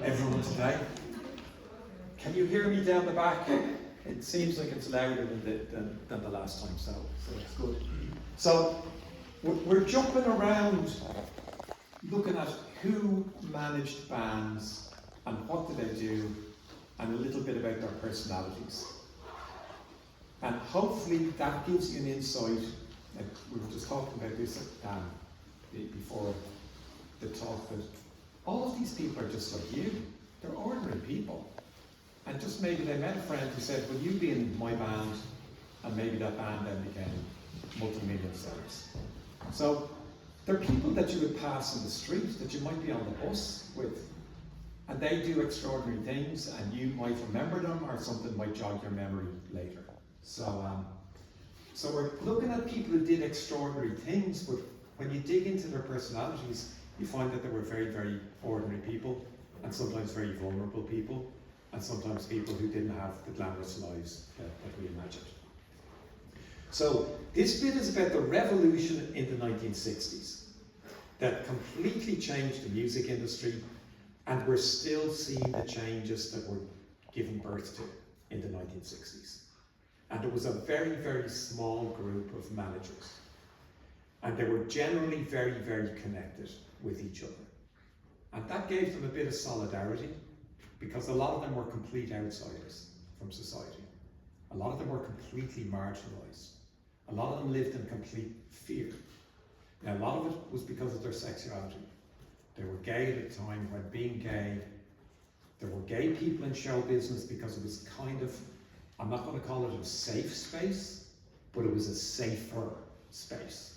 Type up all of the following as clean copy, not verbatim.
everyone today. Can you hear me down the back? It seems like it's louder than the last time, so it's good. So we're jumping around looking at who managed bands and what did they do and a little bit about their personalities. And hopefully that gives you an insight. Like we were just talking about this before the talk, that all of these people are just like you. They're ordinary people. And just maybe they met a friend who said, will you be in my band? And maybe that band then became multi-million sellers. So they're people that you would pass in the street, that you might be on the bus with. And they do extraordinary things, and you might remember them, or something might jog your memory later. So we're looking at people who did extraordinary things, but when you dig into their personalities, you find that they were very, very ordinary people, and sometimes very vulnerable people, and sometimes people who didn't have the glamorous lives that we imagined. So this bit is about the revolution in the 1960s that completely changed the music industry, and we're still seeing the changes that were given birth to in the 1960s. And it was a very, very small group of managers. And they were generally very, very connected with each other. And that gave them a bit of solidarity, because a lot of them were complete outsiders from society. A lot of them were completely marginalized. A lot of them lived in complete fear. Now, a lot of it was because of their sexuality. They were gay at a time when being gay, there were gay people in show business because it was kind of, I'm not going to call it a safe space, but it was a safer space.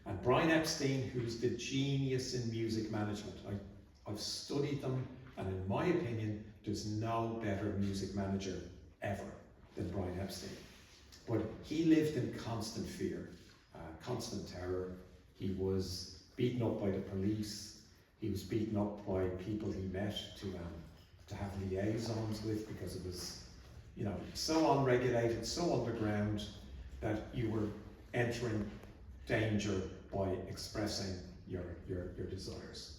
And Brian Epstein, who's the genius in music management, I've studied them, and in my opinion, there's no better music manager ever than Brian Epstein. But he lived in constant fear, constant terror. He was beaten up by the police. He was beaten up by people he met to have liaisons with, because it was, you know, so unregulated, so underground, that you were entering danger by expressing your desires.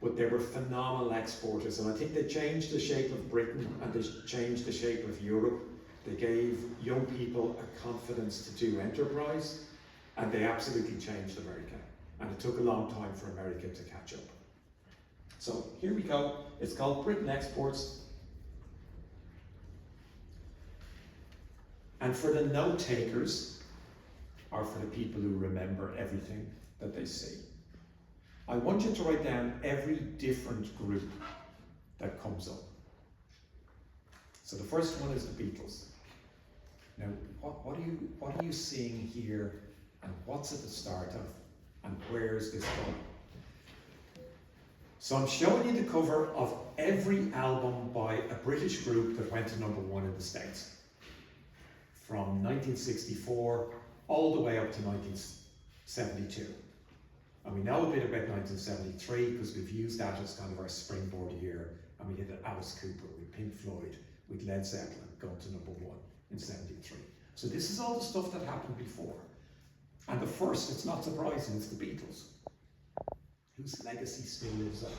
But they were phenomenal exporters, and I think they changed the shape of Britain, and they changed the shape of Europe. They gave young people a confidence to do enterprise, and they absolutely changed America. And it took a long time for America to catch up. So here we go. It's called Britain Exports. And for the note takers, or for the people who remember everything that they see, I want you to write down every different group that comes up. So the first one is the Beatles. Now, what are you seeing here, and what's at the start of, and where is this going? So I'm showing you the cover of every album by a British group that went to #1 in the States, from 1964 all the way up to 1972. And we know a bit about 1973 because we've used that as kind of our springboard year, and we had Alice Cooper with Pink Floyd, with Led Zeppelin going to #1 in 73. So this is all the stuff that happened before. And the first, it's not surprising, it's the Beatles, whose legacy still lives on.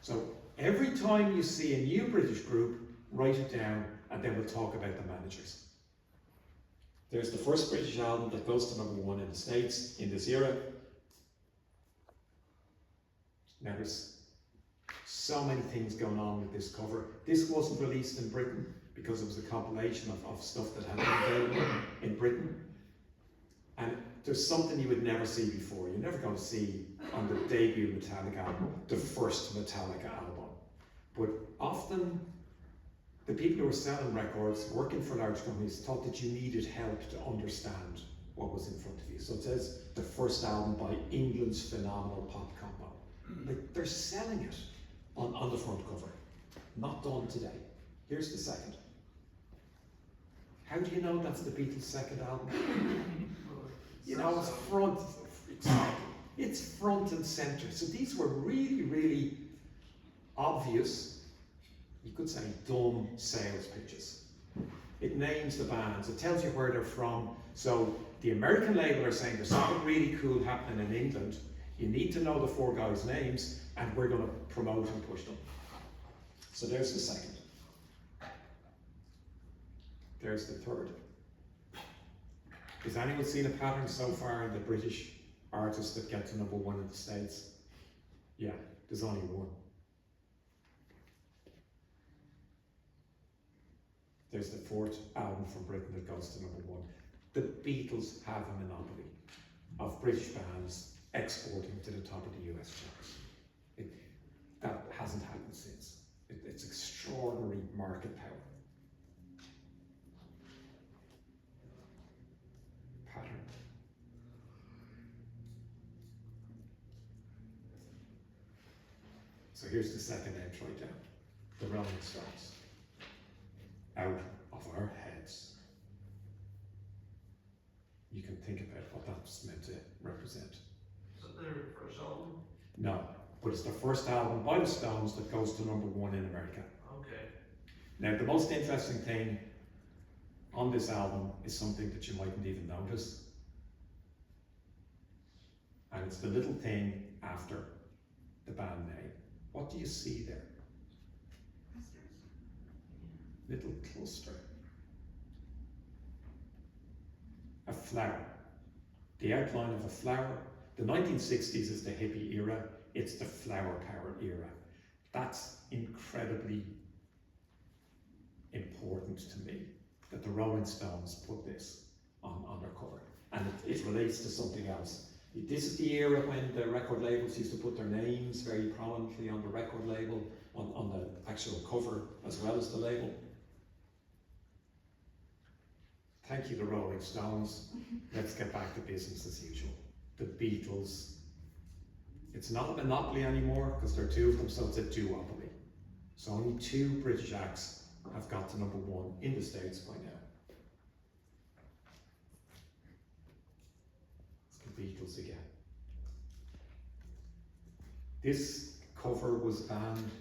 So every time you see a new British group, write it down, and then we'll talk about the managers. There's the first British album that goes to #1 in the States in this era. Now there's so many things going on with this cover. This wasn't released in Britain because it was a compilation of stuff that had been available in Britain. And there's something you would never see before. You're never going to see on the debut Metallica album, the first Metallica album. But often the people who were selling records, working for large companies, thought that you needed help to understand what was in front of you. So it says the first album by England's phenomenal pop combo. Like, they're selling it on the front cover. Not done today. Here's the second. How do you know that's the Beatles' second album? You know, it's front. It's front and center. So these were really, really obvious, you could say dumb sales pitches. It names the bands, it tells you where they're from. So the American label are saying there's something really cool happening in England. You need to know the four guys' names, and we're going to promote and push them. So there's the second. There's the third. Has anyone seen a pattern so far in the British artists that get to #1 in the States? Yeah, there's only one. There's the fourth album from Britain that goes to #1. The Beatles have a monopoly of British bands exporting to the top of the US charts. That hasn't happened since. It's extraordinary market power. Pattern. So here's the second entry down. The Rolling Stones. Out of our heads. You can think about what that's meant to represent. Is that their first album? No, but it's the first album by the Stones that goes to #1 in America. Okay. Now, the most interesting thing on this album is something that you mightn't even notice. And it's the little thing after the band name. What do you see there? Little cluster. A flower. The outline of a flower. The 1960s is the hippie era. It's the flower power era. That's incredibly important to me, that the Rolling Stones put this on their cover. And it relates to something else. This is the era when the record labels used to put their names very prominently on the record label, on the actual cover as well as the label. Thank you, the Rolling Stones. Let's get back to business as usual. The Beatles. It's not a monopoly anymore because there are two of them, so it's a duopoly. So only two British acts have got to #1 in the States by now. It's the Beatles again. This cover was banned,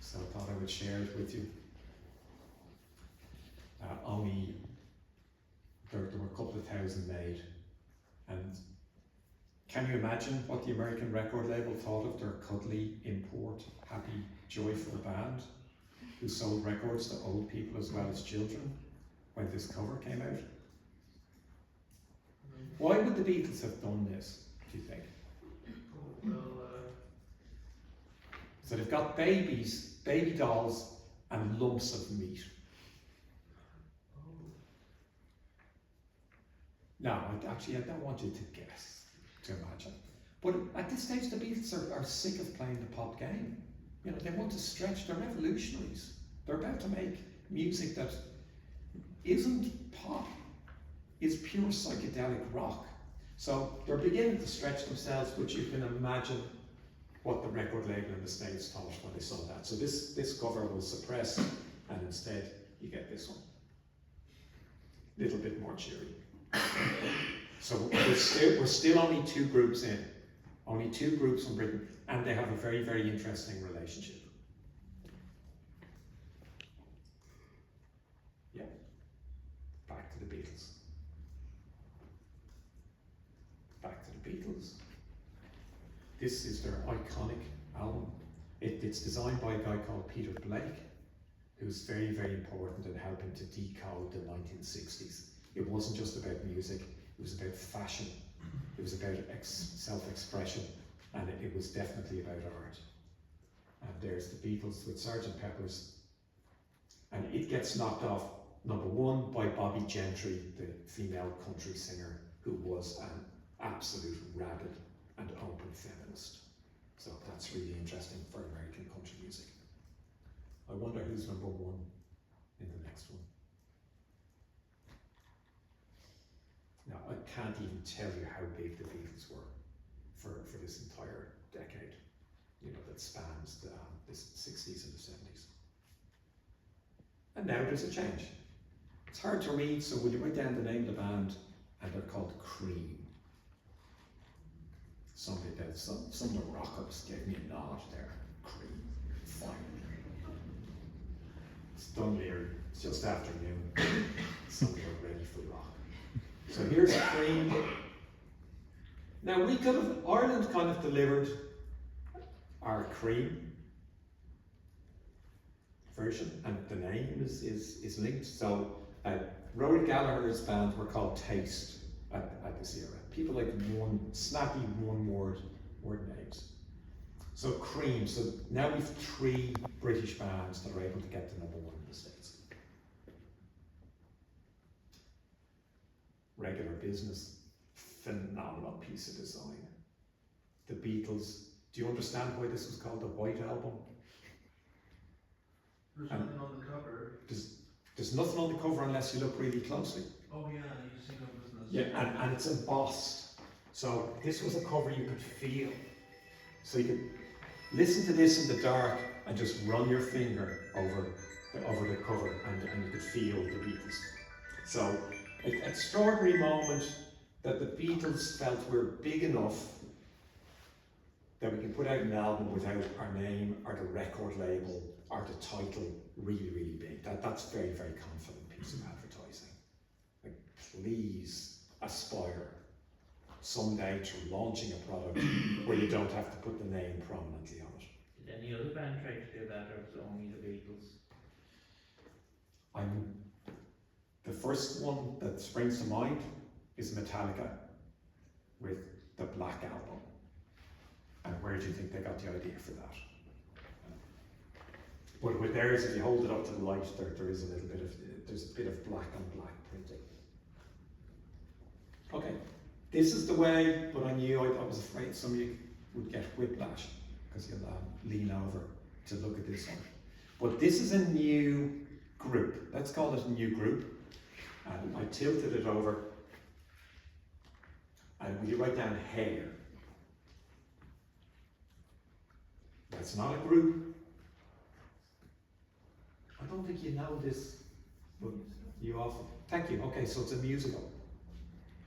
so I thought I would share it with you. There were a couple of thousand made, and can you imagine what the American record label thought of their cuddly import, happy, joyful band who sold records to old people as well as children when this cover came out? Why would the Beatles have done this, do you think? So they've got babies, baby dolls, and lumps of meat. No, I don't want you to guess, to imagine. But at this stage, the Beatles are sick of playing the pop game. You know, they want to stretch, they're revolutionaries. They're about to make music that isn't pop, is pure psychedelic rock. So they're beginning to stretch themselves, but you can imagine what the record label in the States thought when they saw that. So this cover was suppressed, and instead you get this one. Little bit more cheery. So we're still only two groups in, only two groups from Britain, and they have a very, very interesting relationship. Yeah, back to the Beatles. Back to the Beatles. This is their iconic album. It's designed by a guy called Peter Blake, who's very, very important in helping to decode the 1960s. It wasn't just about music, it was about fashion, it was about self-expression, and it was definitely about art. And there's the Beatles with Sgt. Pepper's, and it gets knocked off #1 by Bobby Gentry, the female country singer, who was an absolute rabid and open feminist. So that's really interesting for American country music. I wonder who's #1 in the next one. Now, I can't even tell you how big the Beatles were for this entire decade, you know, that spans the 60s and the 70s. And now there's a change. It's hard to read, so when you write down the name of the band, and they're called Cream. Some of the rockers gave me a nod there. Cream, fine. It's done here, it's just afternoon. Some are ready for rock. So here's Cream. Now we could have, Ireland kind of delivered our Cream version, and the name is linked. So Rory Gallagher's band were called Taste at this era. People like snappy one word names. So Cream, so now we've 3 British bands that are able to get to #1 in the States. Regular Business, phenomenal piece of design. The Beatles, do you understand why this was called the White Album? There's nothing on the cover. There's nothing on the cover unless you look really closely. Oh yeah, you see no business. Yeah, and it's embossed. So this was a cover you could feel. So you could listen to this in the dark and just run your finger over the cover, and you could feel the Beatles. So an extraordinary moment that the Beatles felt we're big enough that we can put out an album without our name or the record label or the title really, really big. That's very, very confident piece of advertising. Like, please aspire someday to launching a product where you don't have to put the name prominently on it. Did any other band try to do that, or was it only the Beatles? The first one that springs to mind is Metallica with the Black Album. And where do you think they got the idea for that? But with theirs, if you hold it up to the light, there is there's a bit of black on black printing. Okay, this is the way, but I knew I was afraid some of you would get whiplash because you'll lean over to look at this one. But this is a new group. Let's call it a new group. And I tilted it over. And will you write down hair? That's not a group. I don't think you know this, but you often. Thank you. Okay, so it's a musical.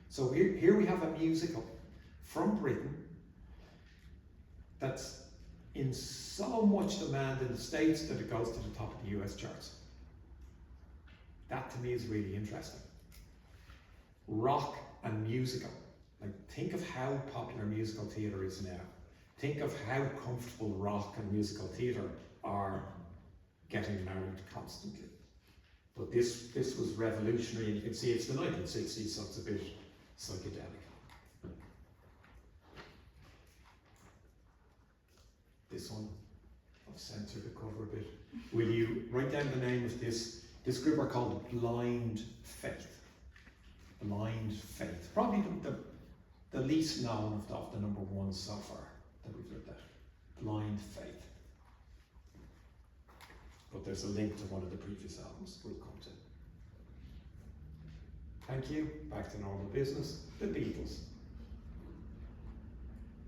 So here we have a musical from Britain that's in so much demand in the States that it goes to the top of the US charts. That to me is really interesting. Rock and musical. Like, think of how popular musical theatre is now. Think of how comfortable rock and musical theatre are getting married constantly. But this was revolutionary, and you can see it's the 1960s, so it's a bit psychedelic. This one, I've censored the cover a bit. Will you write down the name of this? This group are called Blind Faith. Blind Faith. Probably the least known of the #1 so far that we've looked at. Blind Faith. But there's a link to one of the previous albums we'll come to. Thank you. Back to normal business. The Beatles.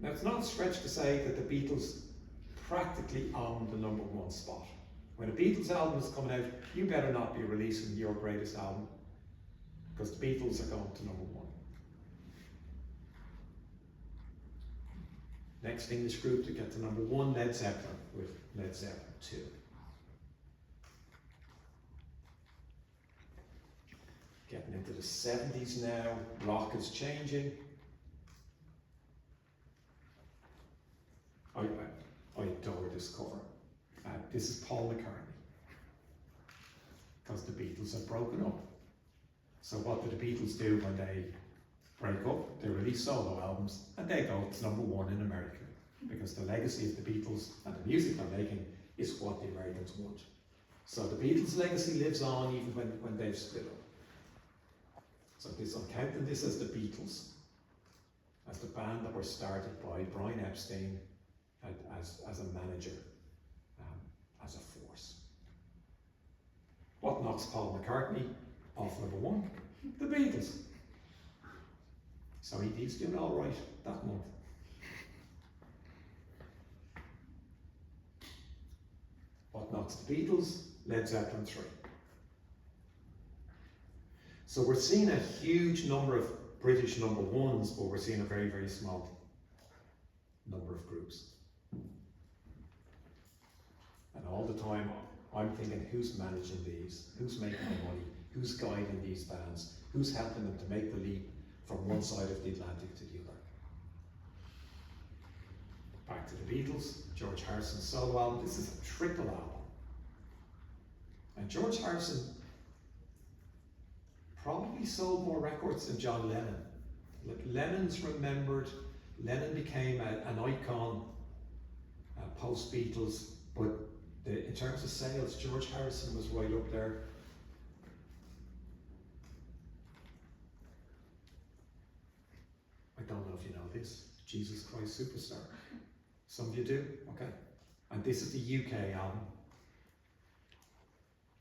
Now, it's not a stretch to say that the Beatles practically own the #1 spot. When a Beatles album is coming out, you better not be releasing your greatest album, because the Beatles are going to #1. Next English group to get to #1, Led Zeppelin, with Led Zeppelin 2. Getting into the 70s now, rock is changing. I adore this cover. This is Paul McCartney, because the Beatles have broken up. So what do the Beatles do when they break up? They release solo albums, and they go to #1 in America, because the legacy of the Beatles and the music they're making is what the Americans want. So the Beatles' legacy lives on even when they've split up. So I'm counting this as the Beatles, as the band that were started by Brian Epstein as a manager, as a force. What knocks Paul McCartney off #1? The Beatles. So he's doing all right that month. What knocks the Beatles? Led Zeppelin 3. So we're seeing a huge number of British #1s, but we're seeing a very, very small number of groups. And all the time, I'm thinking, who's managing these? Who's making the money? Who's guiding these bands? Who's helping them to make the leap from one side of the Atlantic to the other? back to the Beatles, George Harrison's solo album. This is a triple album. And George Harrison probably sold more records than John Lennon. Like, Lennon's remembered, Lennon became an icon post-Beatles, but in terms of sales, George Harrison was right up there. I don't know if you know this, Jesus Christ Superstar. Some of you do? Okay. And this is the UK album.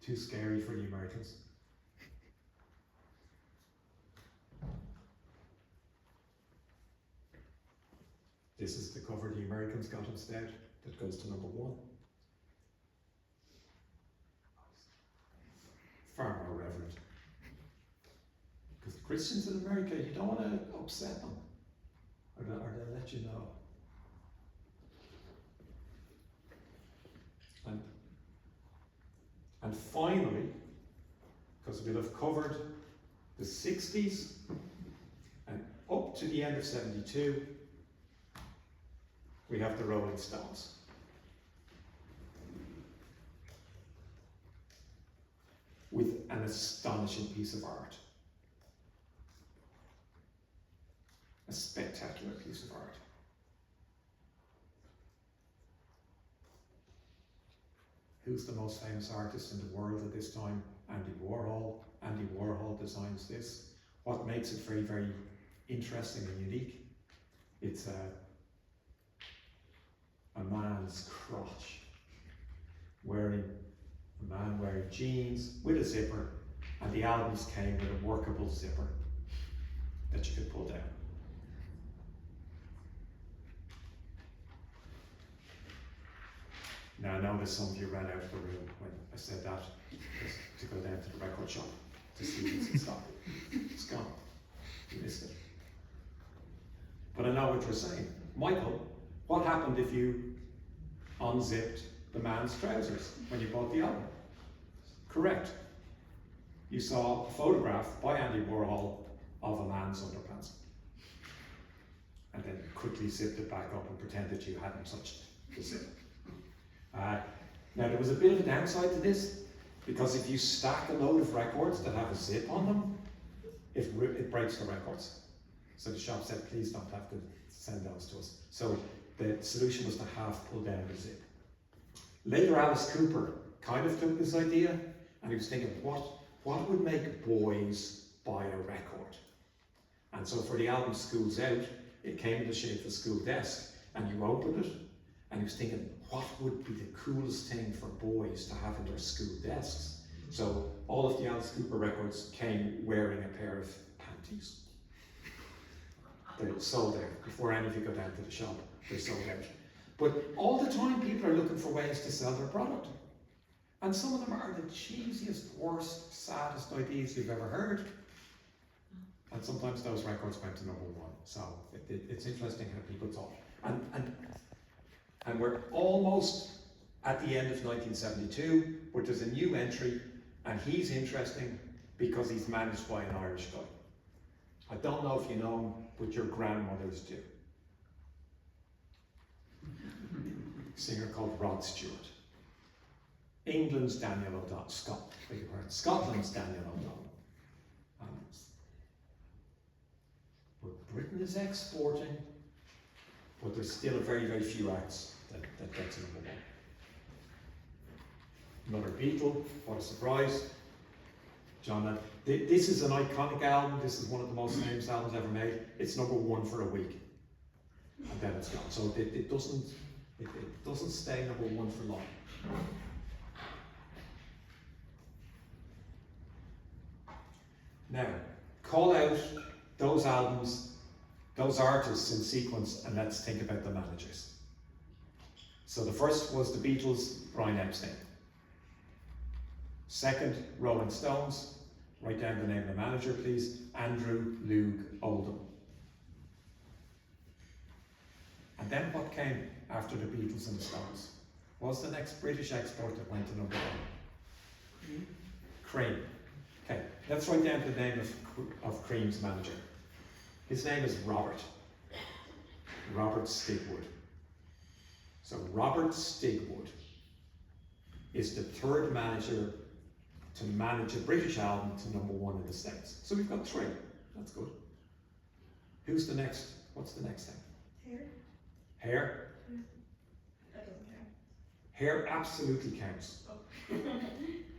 Too scary for the Americans. This is the cover the Americans got instead, that goes to #1. Far more reverent. Because the Christians in America, you don't want to upset them. Or they'll let you know. And finally, because we'll have covered the 60s and up to the end of 72, we have the Rolling Stones. With an astonishing piece of art. A spectacular piece of art. Who's the most famous artist in the world at this time? Andy Warhol. Andy Warhol designs this. What makes it very, very interesting and unique? It's a man's crotch. A man wearing jeans with a zipper, and the albums came with a workable zipper that you could pull down. Now I know that some of you ran out of the room when I said that, to go down to the record shop to see if it's in stock. It's gone. You missed it. But I know what you're saying. Michael, what happened if you unzipped the man's trousers when you bought the album? Correct. You saw a photograph by Andy Warhol of a man's underpants. And then quickly zipped it back up and pretended you hadn't touched the zip. Now there was a bit of a downside to this, because if you stack a load of records that have a zip on them, it breaks the records. So the shop said, please don't have to send those to us. So the solution was to half pull down the zip. Later, Alice Cooper kind of took this idea, and he was thinking, what would make boys buy a record? And so for the album School's Out, it came in the shape of a school desk, and you opened it, and he was thinking, what would be the coolest thing for boys to have in their school desks? So all of the Alice Cooper records came wearing a pair of panties. They sold out. Before any of you go down to the shop, they sold out. But all the time people are looking for ways to sell their product. And some of them are the cheesiest, worst, saddest ideas you've ever heard. And sometimes those records went to #1. So it's interesting how people thought. And we're almost at the end of 1972, but there's a new entry, and he's interesting because he's managed by an Irish guy. I don't know if you know him, but your grandmothers do. A singer called Rod Stewart. England's Daniel O'Donnell. Scotland's Daniel O'Donnell. But Britain is exporting, but there's still a very, very few acts that get to #1. Another Beatle, what a surprise. John Lennon. This is an iconic album. This is one of the most famous albums ever made. It's #1 for a week, and then it's gone. So it doesn't stay #1 for long. Now, call out those albums, those artists in sequence, and let's think about the managers. So the first was the Beatles, Brian Epstein. Second, Rolling Stones. Write down the name of the manager, please. Andrew Loog Oldham. And then what came after the Beatles and the Stones? What was the next British export that went to #1? Cream. Okay, let's write down the name of Cream's manager. His name is Robert. Robert Stigwood. So Robert Stigwood is the third manager to manage a British album to #1 in the States. So we've got 3. That's good. Who's the next? What's the next thing? Hair? That doesn't count. Hair absolutely counts.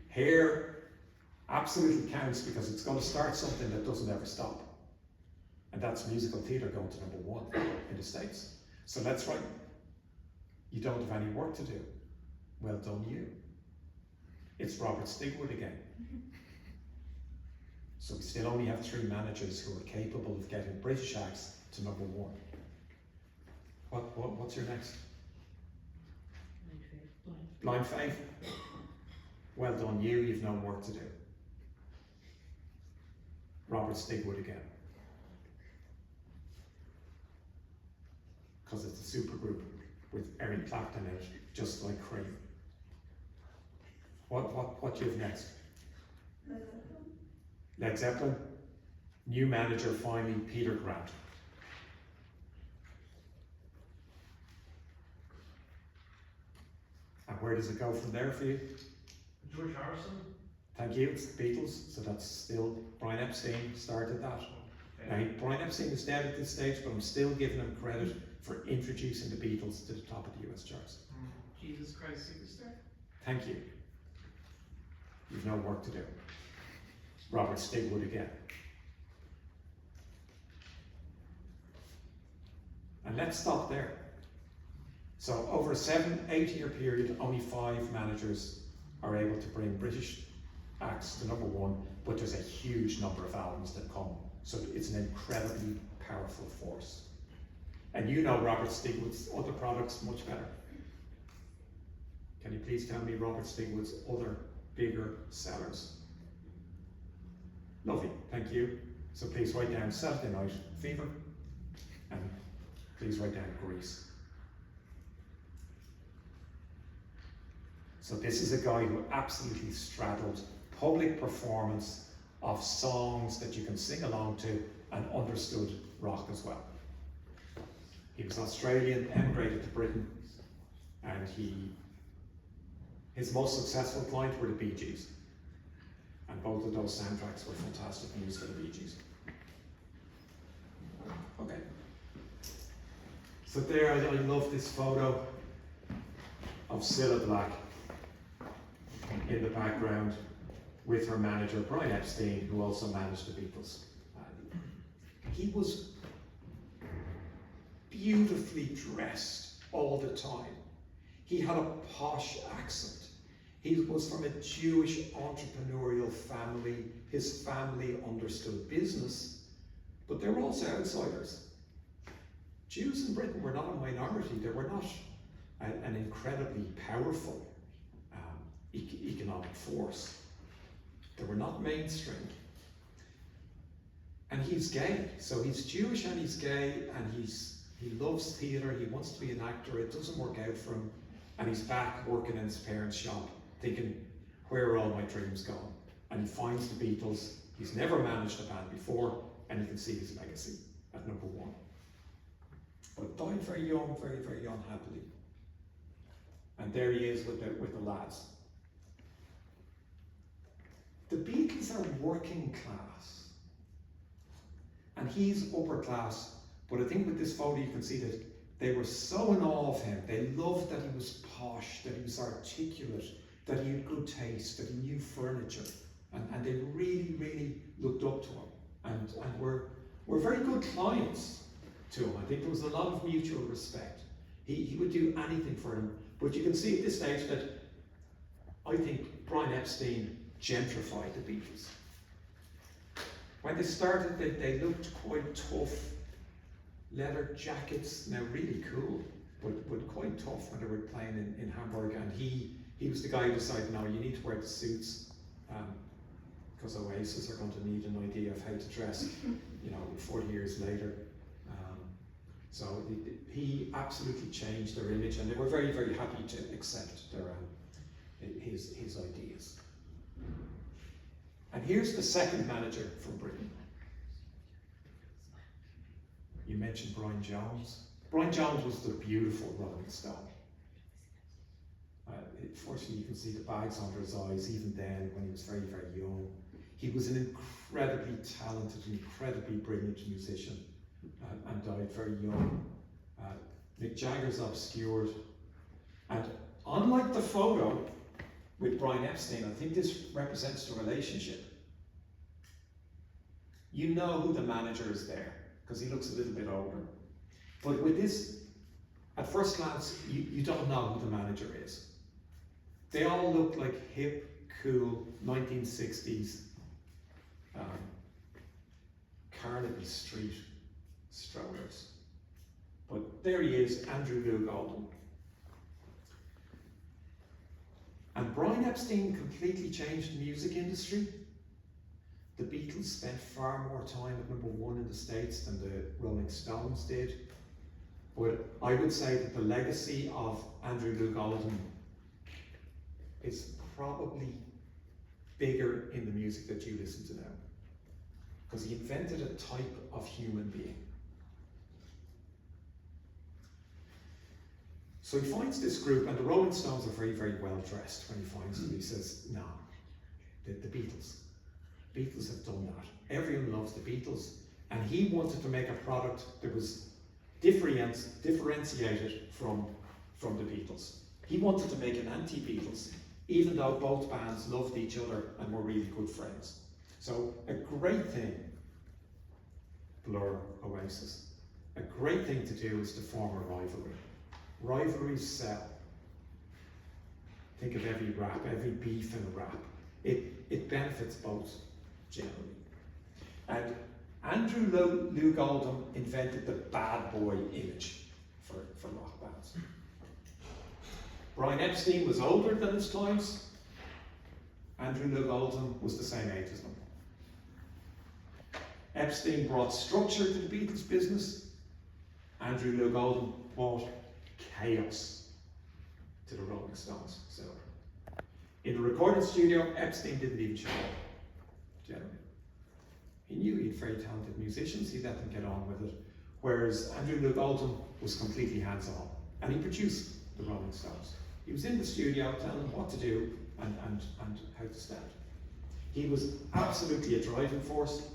Hair absolutely counts because it's going to start something that doesn't ever stop. And that's musical theatre going to #1 in the States. So let's write, you don't have any work to do. Well done you. It's Robert Stigwood again. So we still only have 3 managers who are capable of getting British acts to #1. What's your next? Blind Faith. Well done you, you've no work to do. Robert Stigwood again. Because it's a supergroup with Eric Clapton in it, just like Cream. What do you have next? Led Zeppelin. New manager finally, Peter Grant. And where does it go from there for you? George Harrison? Thank you, it's the Beatles, so that's still, Brian Epstein started that. Now, Brian Epstein is dead at this stage, but I'm still giving him credit for introducing the Beatles to the top of the US charts. Jesus Christ Superstar. Thank you. You've no work to do. Robert Stigwood again. And let's stop there. So over a 7-8 year period, only 5 managers are able to bring British acts to #1, but there's a huge number of albums that come. So it's an incredibly powerful force. And you know Robert Stigwood's other products much better. Can you please tell me Robert Stigwood's other bigger sellers? Lovely, thank you. So please write down Saturday Night Fever, and please write down Grease. So this is a guy who absolutely straddled public performance of songs that you can sing along to and understood rock as well. He was Australian, emigrated to Britain, and his most successful client were the Bee Gees. And both of those soundtracks were fantastic music of the Bee Gees. Okay. So there, I love this photo of Cilla Black in the background with her manager, Brian Epstein, who also managed the Beatles. He was beautifully dressed all the time. He had a posh accent. He was from a Jewish entrepreneurial family. His family understood business, but they were also outsiders. Jews in Britain were not a minority. They were not an incredibly powerful economic force. They were not mainstream. And he's gay, so he's Jewish and he's gay, and he loves theatre, he wants to be an actor, it doesn't work out for him, and he's back working in his parents' shop, thinking, where are all my dreams gone? And he finds the Beatles. He's never managed a band before, and you can see his legacy at #1. But died very young, very, very unhappily. And there he is with the lads. The Beatles are working class, and he's upper class, but I think with this photo you can see that they were so in awe of him. They loved that he was posh, that he was articulate, that he had good taste, that he knew furniture, and they really, really looked up to him, and were very good clients to him. I think there was a lot of mutual respect. He would do anything for them, but you can see at this stage that I think Brian Epstein gentrified the Beatles. When they started, they looked quite tough. Leather jackets, now really cool, but quite tough when they were playing in Hamburg. And he was the guy who decided, no, you need to wear the suits, because Oasis are going to need an idea of how to dress, 40 years later. So he absolutely changed their image, and they were very, very happy to accept his ideas. And here's the second manager from Britain. You mentioned Brian Jones. Brian Jones was the beautiful Rolling Stone. Fortunately, you can see the bags under his eyes even then when he was very, very young. He was an incredibly talented, incredibly brilliant musician and died very young. Mick Jagger's obscured. And unlike the photo with Brian Epstein, I think this represents the relationship. You know who the manager is there because he looks a little bit older. But with this, at first glance, you don't know who the manager is. They all look like hip, cool, 1960s Carnegie Street strollers. But there he is, Andrew Loog Oldham. And Brian Epstein completely changed the music industry. The Beatles spent far more time at #1 in the States than the Rolling Stones did. But I would say that the legacy of Andrew Loog Oldham is probably bigger in the music that you listen to now. Because he invented a type of human being. So he finds this group, and the Rolling Stones are very, very well dressed when he finds them. He says, no, the Beatles. Beatles have done that. Everyone loves the Beatles. And he wanted to make a product that was differentiated from the Beatles. He wanted to make an anti-Beatles, even though both bands loved each other and were really good friends. So a great thing, Blur, Oasis, a great thing to do is to form a rivalry. Rivalries sell. Think of every rap, every beef in a rap. It benefits both, generally. And Andrew Loog Oldham invented the bad boy image for rock bands. Brian Epstein was older than his times. Andrew Loog Oldham was the same age as them. Epstein brought structure to the Beatles business. Andrew Loog Oldham brought chaos to the Rolling Stones. So, in the recording studio, Epstein didn't even show up, generally. He knew he had very talented musicians, he let them get on with it. Whereas Andrew Loog Oldham was completely hands-on, and he produced the Rolling Stones. He was in the studio telling them what to do and how to stand. He was absolutely a driving force.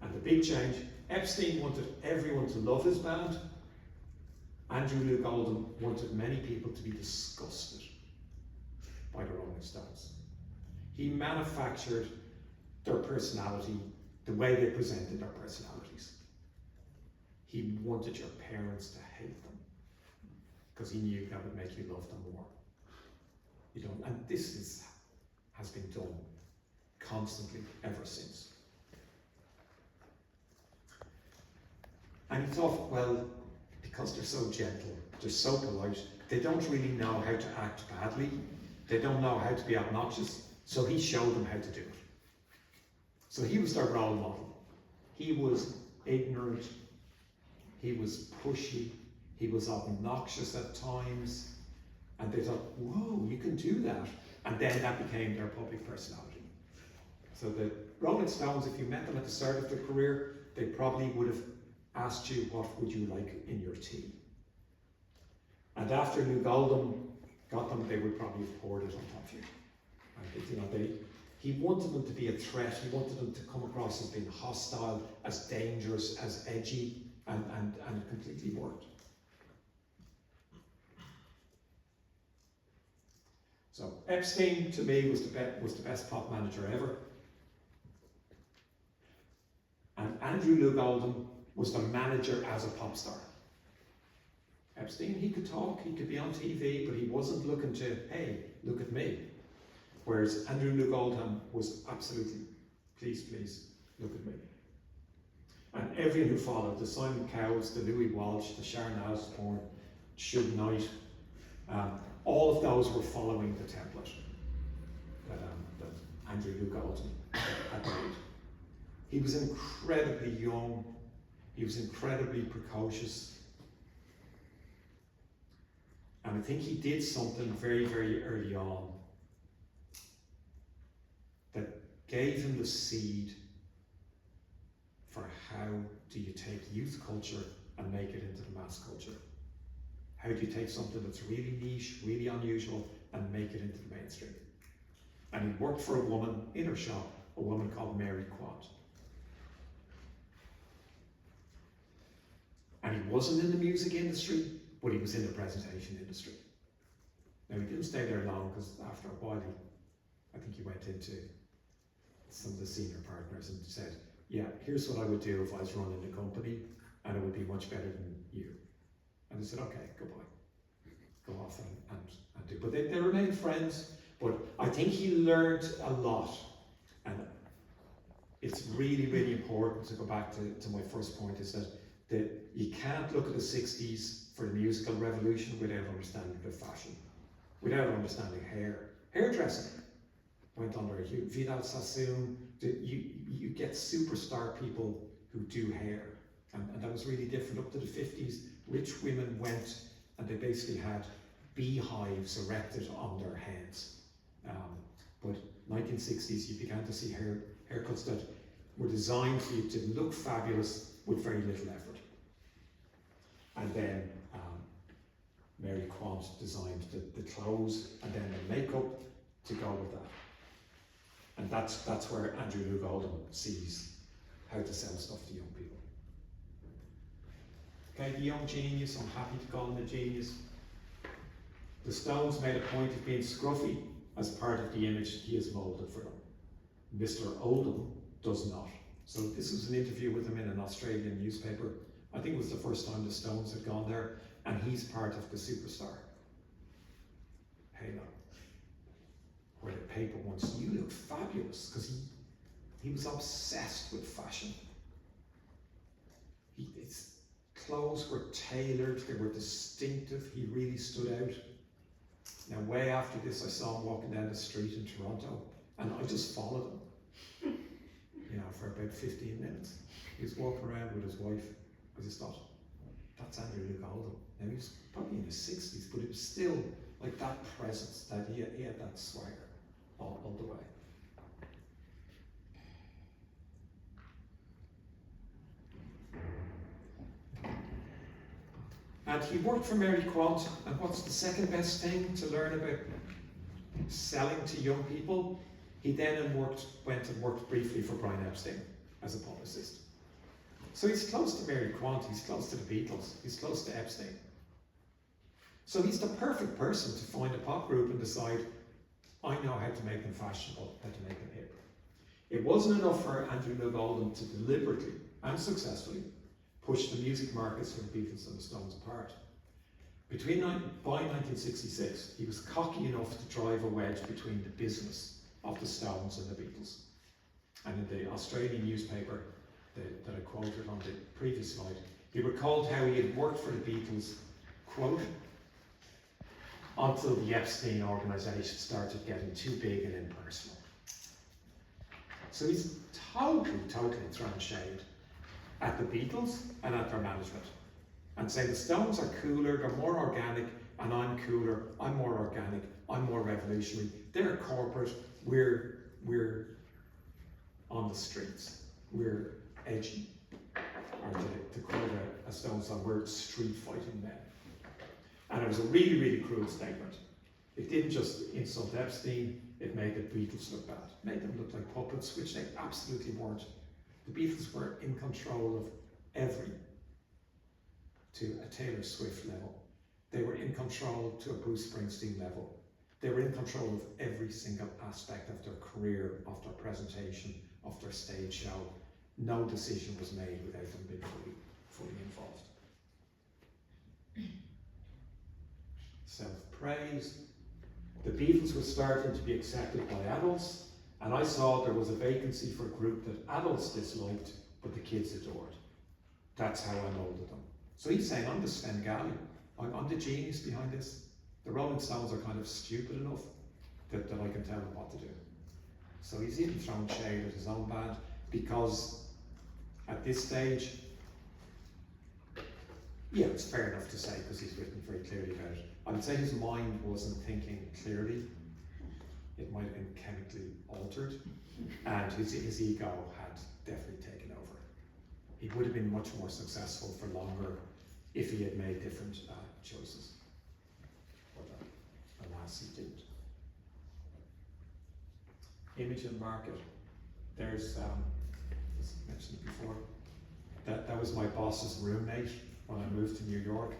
And the big change, Epstein wanted everyone to love his band. Andrew Loog Oldham wanted many people to be disgusted by the Rolling Stones. He manufactured their personality, the way they presented their personalities. He wanted your parents to hate them because he knew that would make you love them more. You know, and this has been done constantly ever since. And he thought, well, because they're so gentle, they're so polite, they don't really know how to act badly, they don't know how to be obnoxious, so he showed them how to do it. So he was their role model. He was ignorant, he was pushy, he was obnoxious at times, and they thought, whoa, you can do that. And then that became their public personality. So the Rolling Stones, if you met them at the start of their career, they probably would have asked you, what would you like in your tea? And after Loog Oldham got them, they would probably have poured it on top of you. And, you know, he wanted them to be a threat, he wanted them to come across as being hostile, as dangerous, as edgy, and it completely worked. So Epstein, to me, was the best pop manager ever. And Andrew Loog Oldham was the manager as a pop star. Epstein, he could talk, he could be on TV, but he wasn't looking to, hey, look at me. Whereas Andrew Loog Oldham was absolutely, please, please, look at me. And everyone who followed, the Simon Cowells, the Louis Walsh, the Sharon Osbourne, Suge Knight, all of those were following the template that Andrew Loog Oldham had made. He was incredibly young, he was incredibly precocious, and I think he did something very, very early on that gave him the seed for how do you take youth culture and make it into the mass culture. How do you take something that's really niche, really unusual, and make it into the mainstream? And he worked for a woman in her shop, a woman called Mary Quant. And he wasn't in the music industry, but he was in the presentation industry. Now he didn't stay there long, because after a while, I think he went into some of the senior partners and said, yeah, here's what I would do if I was running the company, and it would be much better than you. And they said, okay, goodbye. Go off and do. But they remained friends, but I think he learned a lot. And it's really, really important to go back to my first point, is that you can't look at the 60s for the musical revolution without understanding the fashion, without understanding hair. Hairdressing went under a huge, Vidal Sassoon, you get superstar people who do hair. And that was really different. Up to the 50s, rich women went and they basically had beehives erected on their heads. But 1960s, you began to see haircuts that were designed for you to look fabulous with very little effort. And then Mary Quant designed the clothes and then the makeup to go with that. And that's where Andrew Loog Oldham sees how to sell stuff to young people. Okay, the young genius, I'm happy to call him a genius. The Stones made a point of being scruffy as part of the image he has moulded for them. Mr. Oldham does not. So this was an interview with him in an Australian newspaper. I think it was the first time the Stones had gone there, and he's part of the Superstar halo. Where the paper wants, you look fabulous, because he was obsessed with fashion. His clothes were tailored, they were distinctive, he really stood out. Now, way after this, I saw him walking down the street in Toronto, and I just followed him, for about 15 minutes. He was walking around with his wife. I just thought, that's Andrew Loog Oldham. Now, he was probably in his 60s, but it was still like that presence, that he had that swagger all the way. And he worked for Mary Quant, and what's the second best thing to learn about selling to young people? He then went and worked briefly for Brian Epstein as a publicist. So he's close to Mary Quant, he's close to the Beatles, he's close to Epstein. So he's the perfect person to find a pop group and decide, I know how to make them fashionable, how to make them hip. It wasn't enough for Andrew Loog Oldham to deliberately and successfully push the music markets for the Beatles and the Stones apart. By 1966, he was cocky enough to drive a wedge between the business of the Stones and the Beatles. And in the Australian newspaper that I quoted on the previous slide, he recalled how he had worked for the Beatles, quote, until the Epstein organisation started getting too big and impersonal. So he's totally thrown shade at the Beatles and at their management, and saying the Stones are cooler, they're more organic, and I'm cooler, I'm more organic, I'm more revolutionary. They're corporate, we're on the streets, we're edgy. Or to quote a Stones song, we're street fighting men. And it was a really, really cruel statement. It didn't just insult Epstein, it made the Beatles look bad. It made them look like puppets, which they absolutely weren't. The Beatles were in control of every, to a Taylor Swift level. They were in control to a Bruce Springsteen level. They were in control of every single aspect of their career, of their presentation, of their stage show. No decision was made without them being fully involved. Self-praise. The Beatles were starting to be accepted by adults, and I saw there was a vacancy for a group that adults disliked, but the kids adored. That's how I molded them. So he's saying, I'm the Svengali. I'm the genius behind this. The Rolling Stones are kind of stupid enough that I can tell them what to do. So he's even thrown shade at his own band, because at this stage, yeah, it's fair enough to say, because he's written very clearly about it. I would say his mind wasn't thinking clearly. It might have been chemically altered, and his ego had definitely taken over. He would have been much more successful for longer if he had made different choices. But alas, he didn't. Imogen Market. There's, as I mentioned before, that was my boss's roommate when I moved to New York.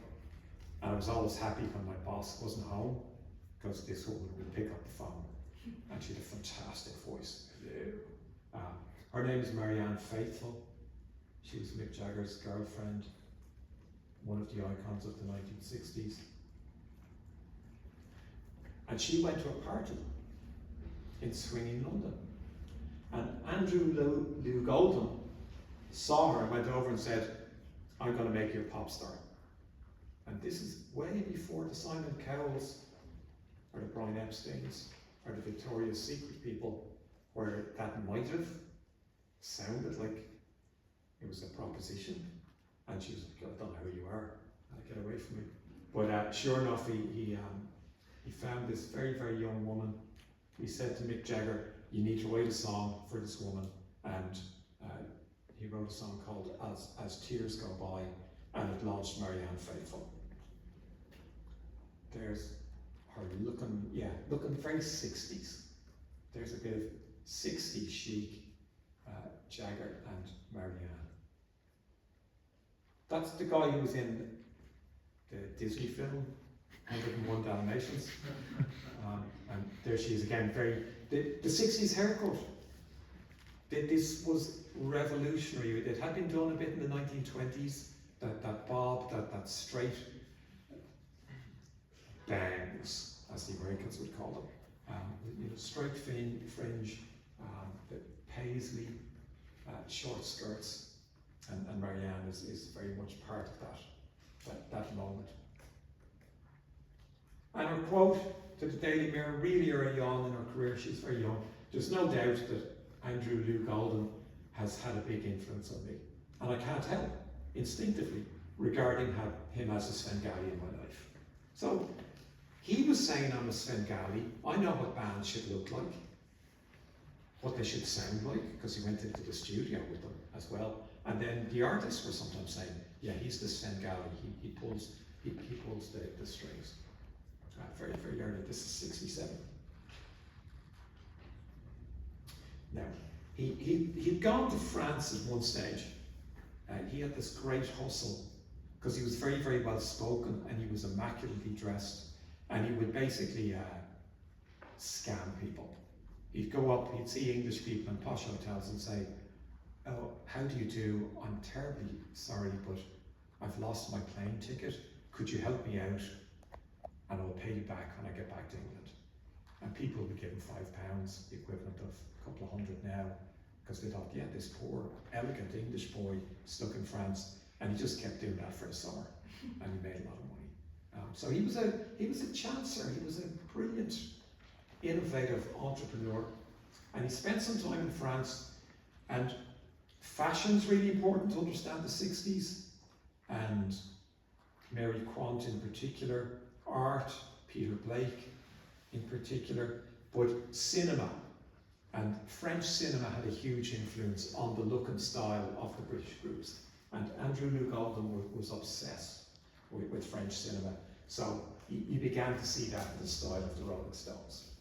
And I was always happy when my boss wasn't home, because this woman would pick up the phone. And she had a fantastic voice. Her name is Marianne Faithfull. She was Mick Jagger's girlfriend, one of the icons of the 1960s. And she went to a party in swinging London. And Andrew Lou Goldham saw her and went over and said, I'm going to make you a pop star. And this is way before the Simon Cowells or the Brian Epsteins or the Victoria's Secret people, where that might have sounded like it was a proposition. And she was like, I don't know who you are, get away from me. But sure enough, he found this very, very young woman. He said to Mick Jagger, you need to write a song for this woman. And he wrote a song called As Tears Go By, and it launched Marianne Faithfull. There's her looking very 60s. There's a bit of 60s chic, Jagger and Marianne. That's the guy who was in the Disney film, 101 Dalmatians. And there she is again, the 60s haircut. This was revolutionary. It had been done a bit in the 1920s, that bob, that straight bangs, as the Americans would call them. Straight fringe, the paisley, short skirts, and Marianne is very much part of that moment. And her quote to the Daily Mirror, really early on in her career, she's very young, there's no doubt that Andrew Lou Goldham has had a big influence on me. And I can't help, instinctively, regarding him as a Svengali in my life. So, he was saying I'm a Svengali, I know what bands should look like, what they should sound like, because he went into the studio with them as well. And then the artists were sometimes saying, yeah, he's the Svengali, he pulls the strings. Very, very early, this is 67. Now, he'd gone to France at one stage. He had this great hustle, because he was very, very well spoken, and he was immaculately dressed, and he would basically scam people. He'd go up, he'd see English people in posh hotels and say, oh, how do you do? I'm terribly sorry, but I've lost my plane ticket. Could you help me out? And I'll pay you back when I get back to England. And people would give him £5, the equivalent of a couple of hundred now, because they thought, yeah, this poor, elegant English boy stuck in France, and he just kept doing that for a summer, and he made a lot of money. So he was a chancer. He was a brilliant, innovative entrepreneur, and he spent some time in France. And fashion's really important to understand the 60s, and Mary Quant in particular, art, Peter Blake in particular, but cinema, and French cinema had a huge influence on the look and style of the British groups. And Andrew Lou Goldham was obsessed with French cinema. So you began to see that in the style of the Rolling Stones.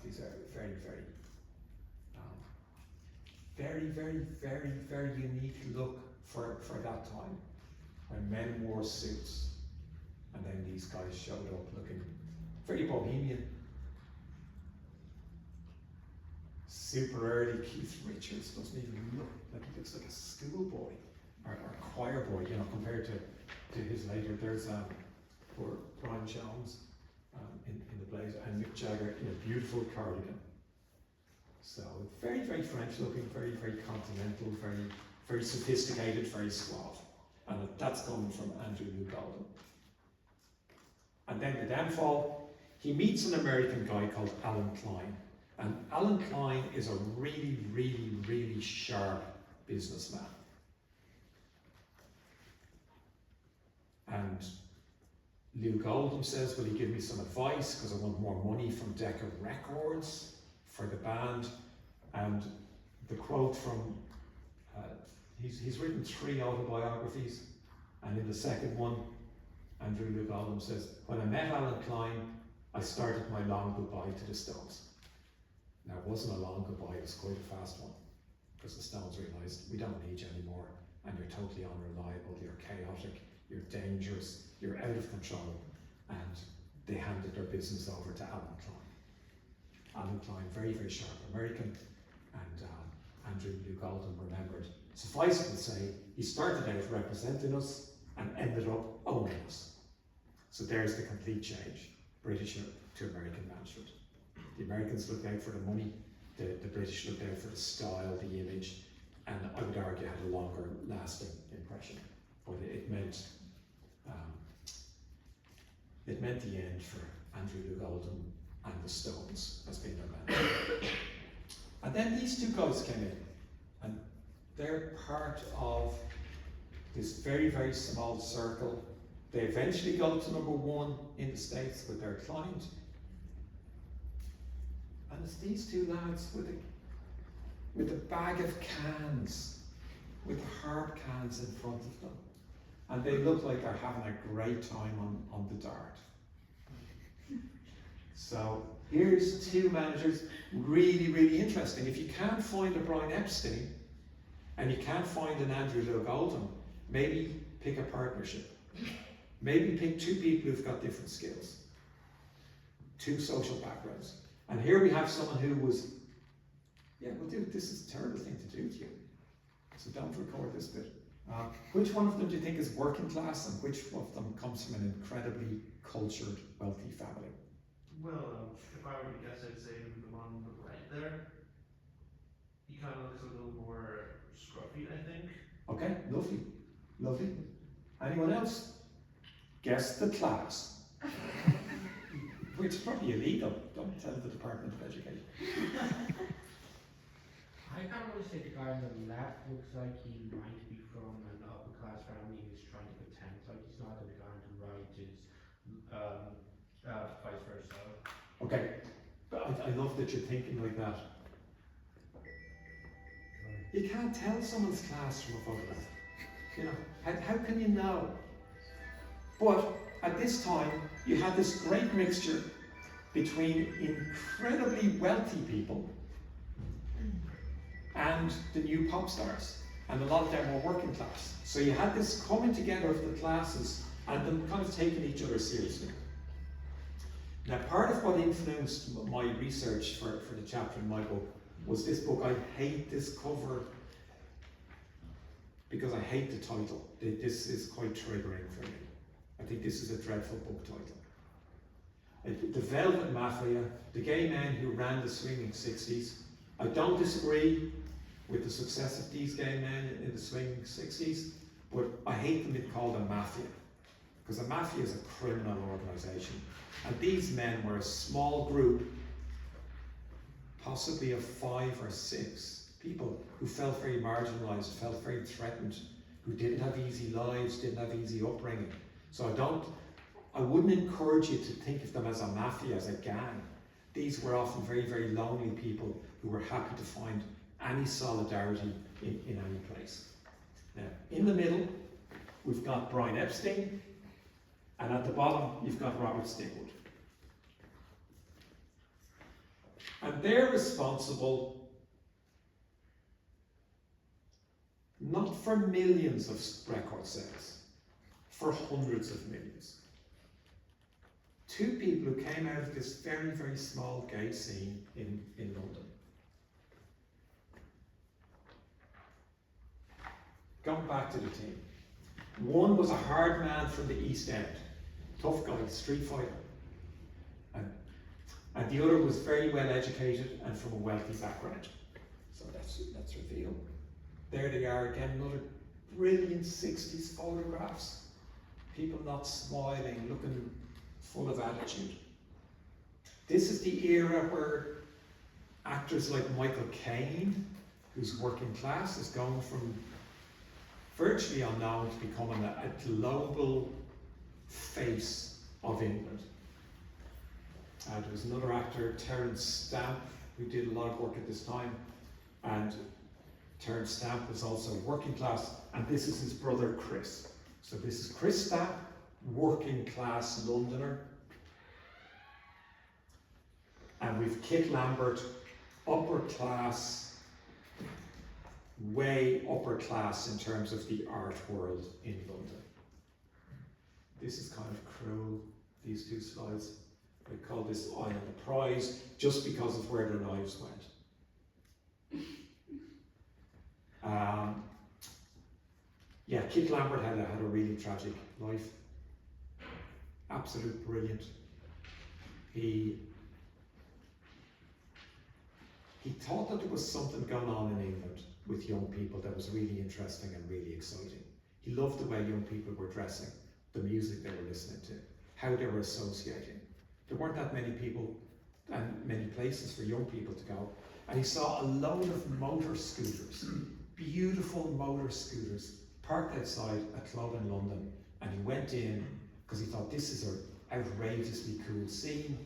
These are very unique look for that time, when men wore suits, and then these guys showed up looking very bohemian. Super early Keith Richards doesn't even look like he looks like a schoolboy or choir boy, compared to his later. There's poor Brian Jones in the blazer, and Mick Jagger in a beautiful cardigan. So very, very French looking, very, very continental, very, very sophisticated, very suave. And that's coming from Andrew Lou Goldham. And then the downfall, he meets an American guy called Alan Klein. And Alan Klein is a really, really, really sharp businessman. And Lou Goldham says, will he give me some advice, because I want more money from Decca Records for the band. And the quote from, he's written 3 autobiographies, and in the second one, Andrew Luke Oldham says, when I met Alan Klein, I started my long goodbye to the Stones. Now it wasn't a long goodbye, it was quite a fast one, because the Stones realised we don't need you anymore, and you're totally unreliable, you're chaotic, you're dangerous, you're out of control, and they handed their business over to Alan Klein. Alan Klein, very, very sharp American, and Andrew Luke Oldham remembered. Suffice it to say, he started out representing us and ended up owning us. So there's the complete change, British to American management. The Americans looked out for the money, the British looked out for the style, the image, and I would argue had a longer lasting impression. But it meant the end for Andrew Luke Oldham and the Stones as being their manager. And then these two guys came in, and they're part of this very, very small circle. They eventually go to number one in the States with their client. And it's these two lads with a bag of cans, with harp cans in front of them. And they look like they're having a great time on the dart. So here's two managers, really, really interesting. If you can't find a Brian Epstein, and you can't find an Andrew Luke Oldham, maybe pick a partnership. Maybe pick two people who've got different skills, two social backgrounds. And here we have someone who was, yeah, well dude, this is a terrible thing to do to you. So don't record this bit. Which one of them do you think is working class and which of them comes from an incredibly cultured, wealthy family? Well, if I were to guess, I'd say the one on the right there. He kind of looks a little more scruffy, I think. Okay, lovely, lovely. Anyone else? Guess the class. Which is probably illegal. Don't tell the Department of Education. I can't really say the guy on the left looks like he might be from an upper class family who's trying to pretend like he's not, and the guy on the right is vice versa. Okay, but I love that you're thinking like that. You can't tell someone's class from a photograph. You know, how can you know? But at this time, you had this great mixture between incredibly wealthy people and the new pop stars. And a lot of them were working class. So you had this coming together of the classes and them kind of taking each other seriously. Now, part of what influenced my research for the chapter in my book was this book. I hate this cover because I hate the title. This is quite triggering for me. I think this is a dreadful book title. The Velvet Mafia, the gay men who ran the swinging 60s. I don't disagree with the success of these gay men in the swinging 60s, but I hate them being called a mafia, because a mafia is a criminal organisation. And these men were a small group, possibly of 5 or 6 people who felt very marginalised, felt very threatened, who didn't have easy lives, didn't have easy upbringing. So I wouldn't encourage you to think of them as a mafia, as a gang. These were often very, very lonely people who were happy to find any solidarity in any place. Now, in the middle, we've got Brian Epstein, and at the bottom, you've got Robert Stigwood. And they're responsible not for millions of record sales, for hundreds of millions. 2 people who came out of this very, very small gay scene in London. Going back to the team. One was a hard man from the East End, tough guy, street fighter. And the other was very well educated and from a wealthy background. So that's revealed. There they are again, another brilliant 60s photographs. People not smiling, looking full of attitude. This is the era where actors like Michael Caine, who's working class, is going from virtually unknown to becoming a global face of England. There was another actor, Terence Stamp, who did a lot of work at this time, and Terence Stamp was also working class, and this is his brother Chris. So this is Chris Stamp, working class Londoner. And we've Kit Lambert, upper class, way upper class in terms of the art world in London. This is kind of cruel, these two slides. I call this identifies just because of where their lives went. Yeah, Kit Lambert had a really tragic life. Absolute brilliant. He thought that there was something going on in England with young people that was really interesting and really exciting. He loved the way young people were dressing, the music they were listening to, how they were associating. There weren't that many people and many places for young people to go. And he saw a load of motor scooters, beautiful motor scooters, parked outside a club in London. And he went in because he thought this is an outrageously cool scene.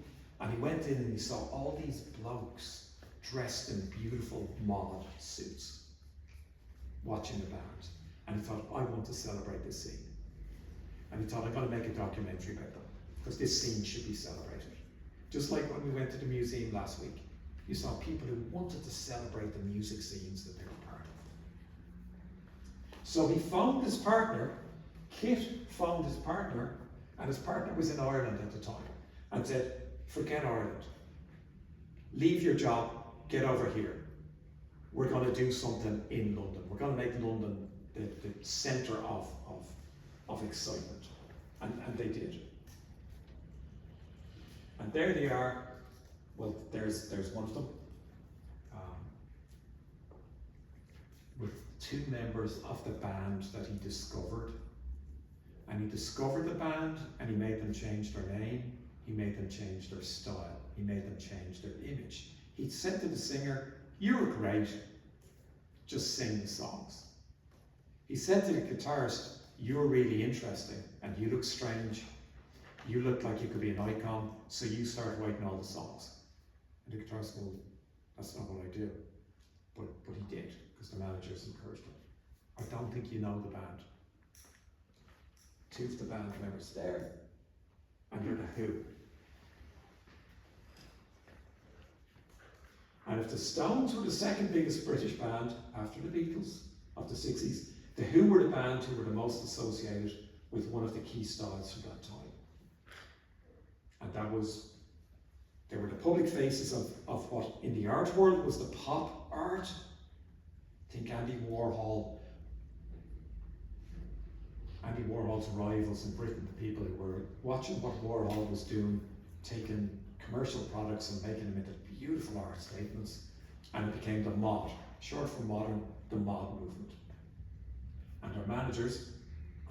And he went in and he saw all these blokes dressed in beautiful mod suits, watching the band. And he thought, I want to celebrate this scene. And he thought, I'm going to make a documentary about them, because this scene should be celebrated. Just like when we went to the museum last week, you saw people who wanted to celebrate the music scenes that they were part of. So he phoned his partner, Kit phoned his partner, and his partner was in Ireland at the time, and said, forget Ireland. Leave your job, get over here. We're going to do something in London. We're going to make London the centre of excitement. And they did. And there they are. Well, there's one of them. With two members of the band that he discovered. And he discovered the band and he made them change their name. He made them change their style. He made them change their image. He said to the singer, you're great, just sing the songs. He said to the guitarist, you're really interesting and you look strange. You look like you could be an icon, so you start writing all the songs. And the guitarist goes, that's not what I do. But he did, because the managers encouraged him. I don't think you know the band. Two of the band members there, and you're the Who. And if the Stones were the second biggest British band after the Beatles of the 60s, the Who were the band who were the most associated with one of the key styles from that time. And they were the public faces of what in the art world was the pop art. Think Andy Warhol. Andy Warhol's rivals in Britain, the people who were watching what Warhol was doing, taking commercial products and making them into beautiful art statements, and it became the mod, short for modern, the mod movement. And our managers,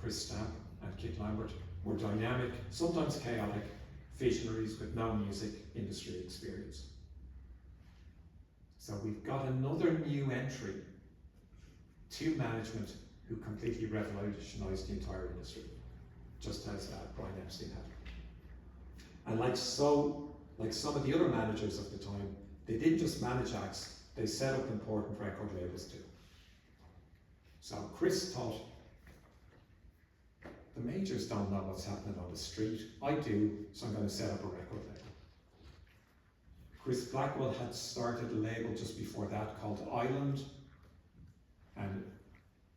Chris Stamp and Kit Lambert, were dynamic, sometimes chaotic, visionaries with no music industry experience. So we've got another new entry to management who completely revolutionized the entire industry, just as Brian Epstein had. And like some of the other managers of the time, they didn't just manage acts, they set up important record labels too. So Chris thought, the majors don't know what's happening on the street. I do, so I'm going to set up a record label. Chris Blackwell had started a label just before that called Island, and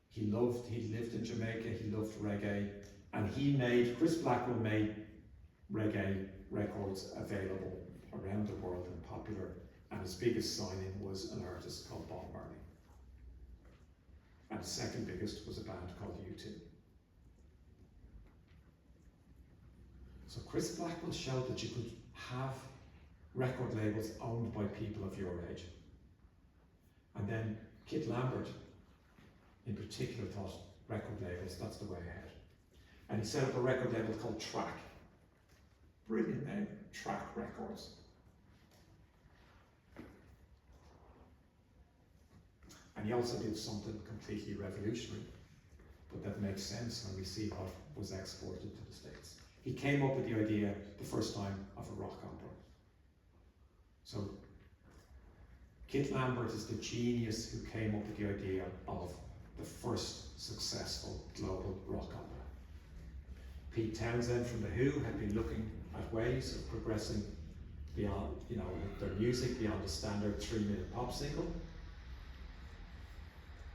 he lived in Jamaica, he loved reggae, and Chris Blackwell made reggae records available around the world and popular, and his biggest signing was an artist called Bob Marley. And the second biggest was a band called U2. So Chris Blackwell showed that you could have record labels owned by people of your age. And then Kit Lambert, in particular, thought record labels, that's the way ahead. And he set up a record label called Track. Brilliant name, Track Records. And he also did something completely revolutionary, but that makes sense when we see what was exported to the States. He came up with the idea the first time of a rock opera. So Kit Lambert is the genius who came up with the idea of the first successful global rock opera. Pete Townsend from The Who had been looking at ways of progressing beyond, their music beyond the standard 3-minute pop single.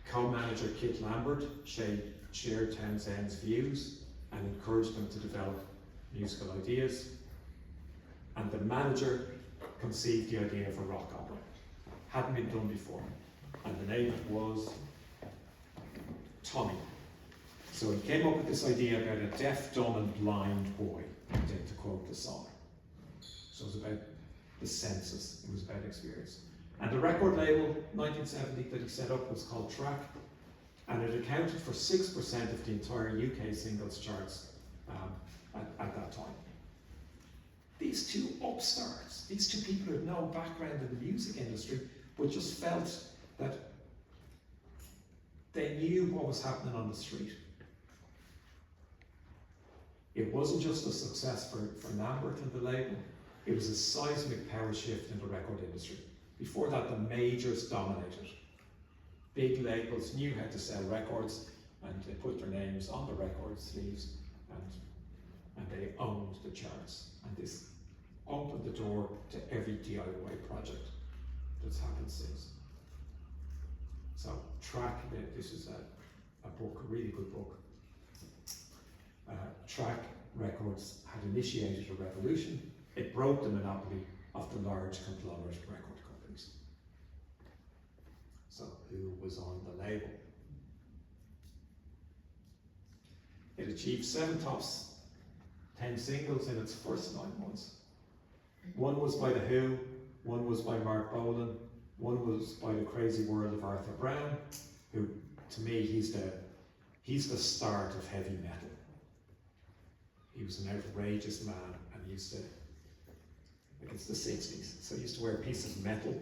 Co-manager Kit Lambert shared Townsend's views and encouraged him to develop musical ideas. And the manager conceived the idea of a rock opera. Hadn't been done before. And the name was Tommy. So he came up with this idea about a deaf, dumb and blind boy, to quote the song. So it was about the senses, it was about experience. And the record label, 1970, that he set up was called Track, and it accounted for 6% of the entire UK singles charts at that time. These two upstarts, these two people who had no background in the music industry, but just felt that they knew what was happening on the street. It wasn't just a success for Lambert and the label, it was a seismic power shift in the record industry. Before that, the majors dominated. Big labels knew how to sell records, and they put their names on the record sleeves, and they owned the charts. And this opened the door to every DIY project that's happened since. So Track, this is a book, a really good book. Track Records had initiated a revolution. It broke the monopoly of the large conglomerate record companies. So who was on the label? It achieved 7 tops, 10 singles in its first 9 months. One was by The Who, one was by Mark Bolan, one was by The Crazy World of Arthur Brown, who, to me, he's the start of heavy metal. He was an outrageous man, and he used to, like, it's the 60s, so he used to wear a piece of metal,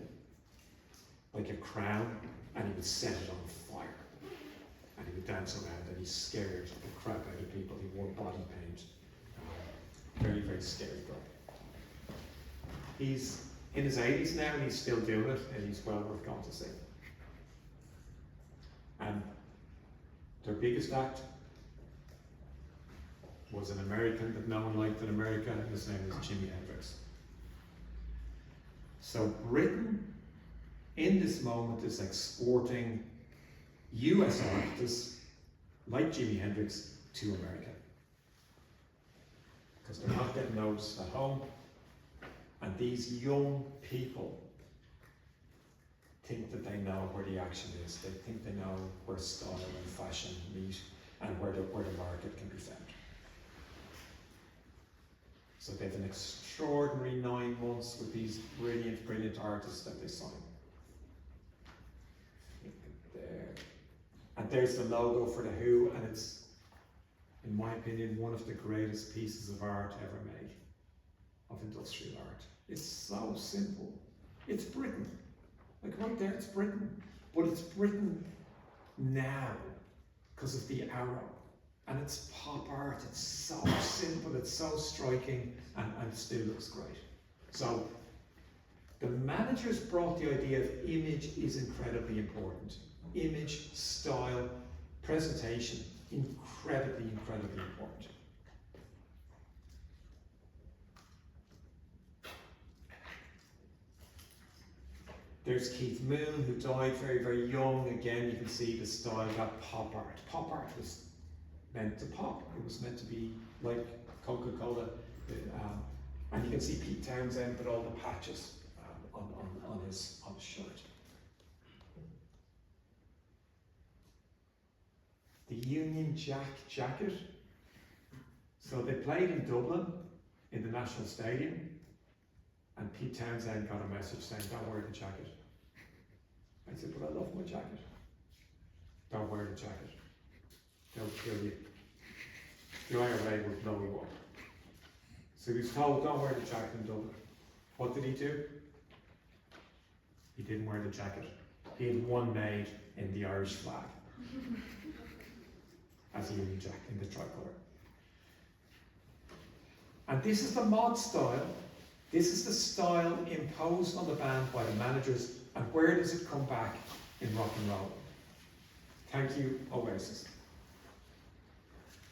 like a crown, and he would set it on fire. And he would dance around, and he scared the crap out of people. He wore body paint. Very, very scary guy. He's in his 80s now, and he's still doing it, and he's well worth going to see. And their biggest act was an American that no one liked in America, and his name was Jimi Hendrix. So Britain, in this moment, is exporting US artists like Jimi Hendrix to America. Because they're not getting noticed at home, and these young people think that they know where the action is. They think they know where style and fashion meet, and where the market can be found. So they have an extraordinary 9 months with these brilliant, brilliant artists that they sign. There. And there's the logo for The Who, and it's, in my opinion, one of the greatest pieces of art ever made, of industrial art. It's so simple. It's Britain. Like right there, it's Britain. But it's Britain now, because of the arrow. And it's pop art, it's so simple, it's so striking, and still looks great. So, the managers brought the idea of image is incredibly important. Image, style, presentation, incredibly, incredibly important. There's Keith Moon, who died very, very young. Again, you can see the style, that pop art. Pop art was meant to pop. It was meant to be like Coca-Cola. And you can see Pete Townsend with all the patches on his shirt. The Union Jack jacket. So they played in Dublin in the National Stadium, and Pete Townsend got a message saying, "Don't wear the jacket." I said, "But I love my jacket." "Don't wear the jacket. They'll kill you." The IRA would know he won't. So he was told, "Don't wear the jacket in Dublin." What did he do? He didn't wear the jacket. He had one made in the Irish flag as a Union Jack in the tricolour. And this is the mod style. This is the style imposed on the band by the managers. And where does it come back in rock and roll? Thank you, Oasis.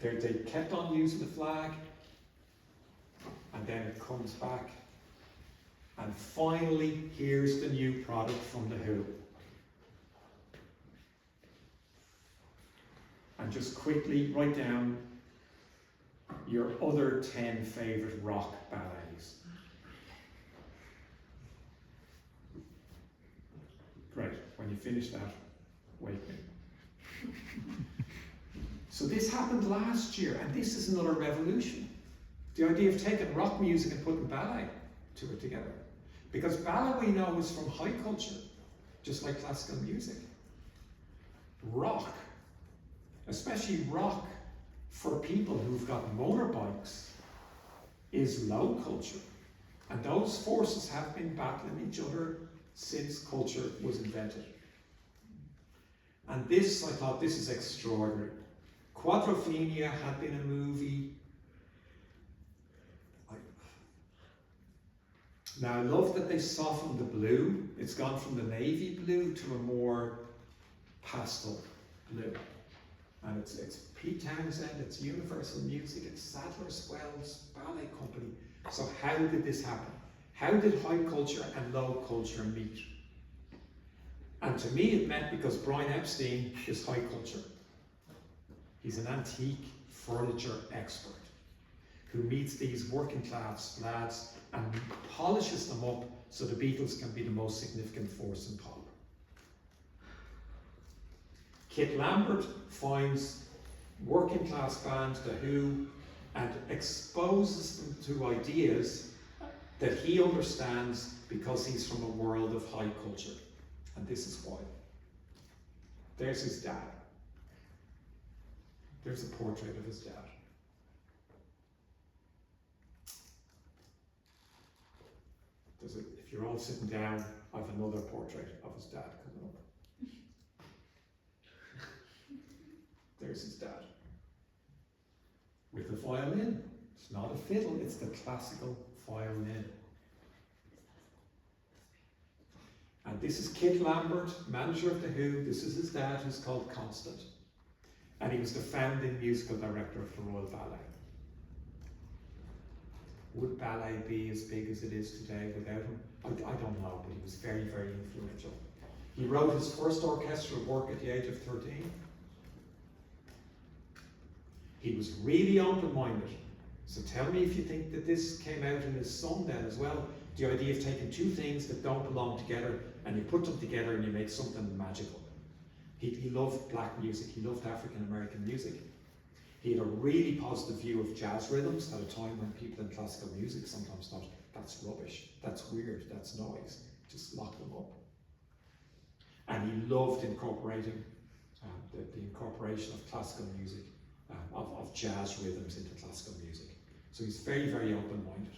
They kept on using the flag, and then it comes back. And finally, here's the new product from the Who. And just quickly write down your other 10 favourite rock ballets. Great, when you finish that, wake me. So this happened last year, and this is another revolution. The idea of taking rock music and putting ballet to it together. Because ballet we know is from high culture, just like classical music. Rock, especially rock for people who've got motorbikes, is low culture. And those forces have been battling each other since culture was invented. And this, I thought, this is extraordinary. Quadrophenia had been a movie. Now I love that they softened the blue. It's gone from the navy blue to a more pastel blue. And it's Pete Townsend, it's Universal Music, it's Sadler's Wells Ballet Company. So how did this happen? How did high culture and low culture meet? And to me it meant because Brian Epstein is high culture. He's an antique furniture expert who meets these working class lads and polishes them up so the Beatles can be the most significant force in pop. Kit Lambert finds working class band, The Who, and exposes them to ideas that he understands because he's from a world of high culture. And this is why. There's his dad. There's a portrait of his dad. If you're all sitting down, I have another portrait of his dad coming up. There's his dad. With a violin. It's not a fiddle, it's the classical violin. And this is Kit Lambert, manager of The Who. This is his dad, who's called Constant. And he was the founding musical director of the Royal Ballet. Would ballet be as big as it is today without him? I don't know, but he was very, very influential. He wrote his first orchestral work at the age of 13. He was really open-minded. So tell me if you think that this came out in his son then as well. The idea of taking two things that don't belong together and you put them together and you make something magical. He loved black music, he loved African American music. He had a really positive view of jazz rhythms at a time when people in classical music sometimes thought, that's rubbish, that's weird, that's noise, just lock them up. And he loved incorporating the incorporation of classical music, of jazz rhythms into classical music. So he's very, very open-minded.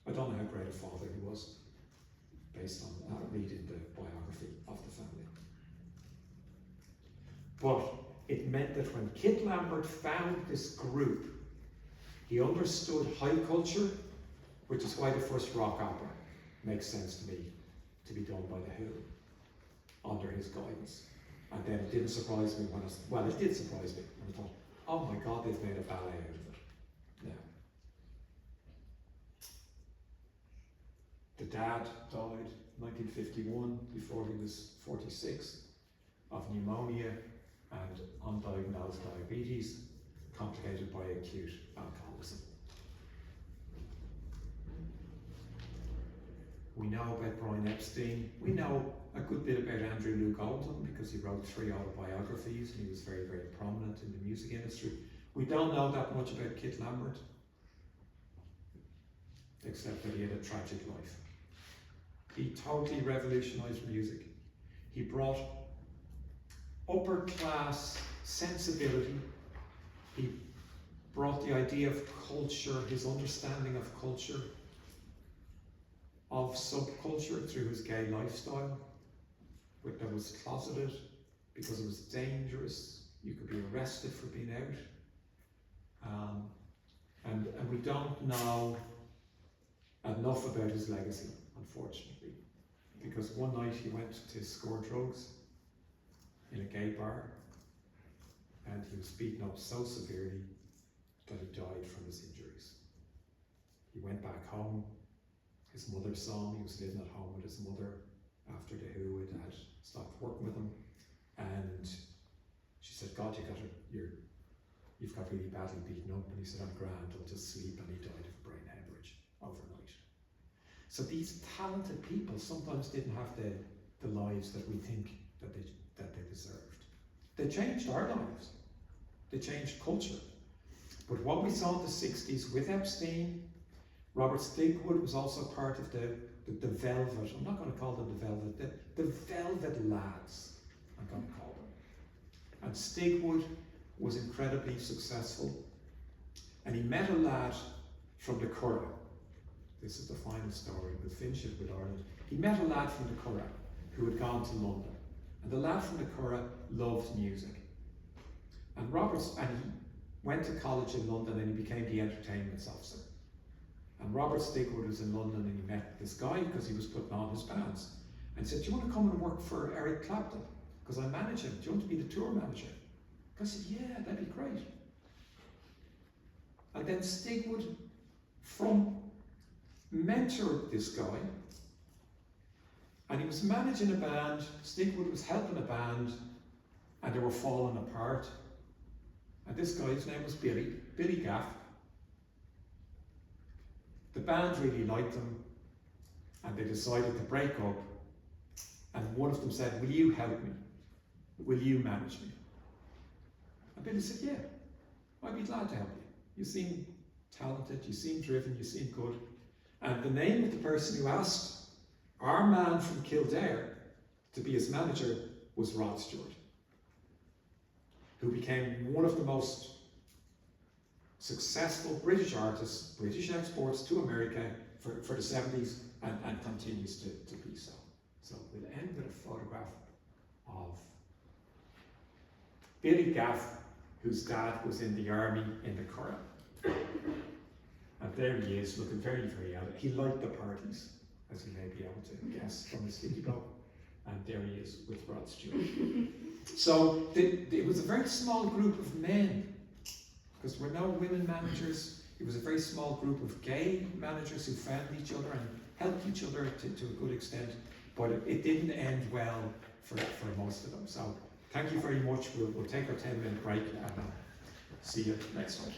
I don't know how great a father he was, based on reading the biography of the family. But it meant that when Kit Lambert found this group, he understood high culture, which is why the first rock opera makes sense to me to be done by The Who, under his guidance. And then it didn't surprise me when it did surprise me when I thought, oh my God, they've made a ballet out of it. Now, the dad died in 1951 before he was 46 of pneumonia and undiagnosed diabetes, complicated by acute alcoholism. We know about Brian Epstein. We know a good bit about Andrew Loog Oldham because he wrote 3 autobiographies and he was very, very prominent in the music industry. We don't know that much about Kit Lambert, except that he had a tragic life. He totally revolutionised music. He brought upper class sensibility. He brought the idea of culture, his understanding of culture, of subculture through his gay lifestyle, that was closeted because it was dangerous. You could be arrested for being out. And we don't know enough about his legacy, unfortunately, because one night he went to score drugs in a gay bar and he was beaten up so severely that he died from his injuries. He went back home. His mother saw him. He was living at home with his mother after the Who had stopped working with him, and she said, "God, you've got really badly beaten up." And he said, "I'm grand, I'll just sleep," and he died of brain hemorrhage overnight. So these talented people sometimes didn't have the lives that we think that they deserved. They changed our lives. They changed culture. But what we saw in the 60s with Epstein, Robert Stigwood was also part of the Velvet, I'm not going to call them the Velvet, the Velvet Lads, I'm going to call them. And Stigwood was incredibly successful. And he met a lad from the Curragh. This is the final story, we'll finish it with Ireland. He met a lad from the Curragh who had gone to London. And the lad from the Curragh loved music. And he went to college in London and he became the entertainment officer. And Robert Stigwood was in London and he met this guy because he was putting on his bands. And said, "Do you want to come and work for Eric Clapton? Because I manage him. Do you want to be the tour manager?" I said, "Yeah, that'd be great." And then Stigwood mentored this guy, and he was managing a band. Stigwood was helping a band, and they were falling apart. And this guy's name was Billy Gaff. The band really liked him, and they decided to break up. And one of them said, "Will you help me? Will you manage me?" And Billy said, "Yeah, I'd be glad to help you. You seem talented, you seem driven, you seem good." And the name of the person who asked our man from Kildare to be his manager was Rod Stewart, who became one of the most successful British artists, British exports to America for the 70s and continues to be so. So we'll end with a photograph of Billy Gaff, whose dad was in the army in the Curragh. And there he is, looking very, very out. He liked the parties, as you may be able to guess from his video. And there he is with Rod Stewart. So it was a very small group of men, because there were no women managers. It was a very small group of gay managers who found each other and helped each other to a good extent. But it didn't end well for most of them. So thank you very much. We'll take our 10-minute break and see you next time.